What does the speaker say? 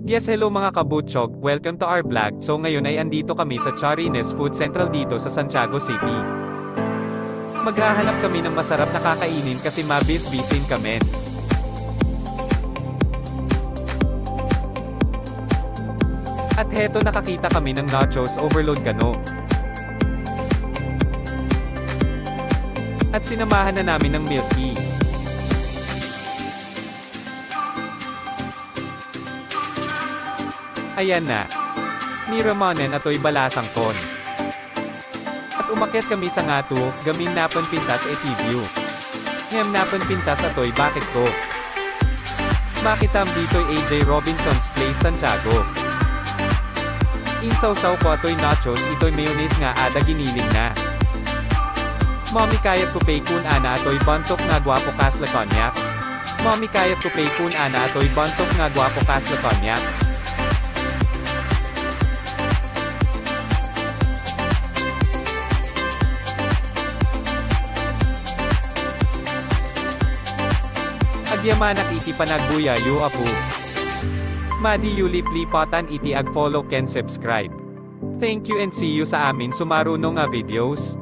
Yes, hello mga kabutchog, welcome to our vlog. So ngayon ay andito kami sa Charines Food Central dito sa Santiago City. Maghahanap kami ng masarap na kakainin kasi mabis-bisin kami. At heto nakakita kami ng nachos overload gano. At sinamahan na namin ng milk tea. Ayan na. Ni Ramonen ato'y balasang kon. At umakyat kami sa ngatu, gamin napon pintas etiview. Ngem napon pintas ato'y bakit ko. Makitam dito'y AJ Robinson's Place Santiago. Insaw-saw ko ato'y nachos ito'y mayonnaise nga ada giniling na. Mommy kayat ko pay kun ana ato'y bansok nga gwapo kas la konyak. Mommy kayat ko pay kun ana ato'y bansok nga gwapo kas la konyak. Agyamanak iti panagbuyayo apo. Madi yulip lipatan iti ag follow ken subscribe. Thank you and see you sa amin sumarunong nga videos.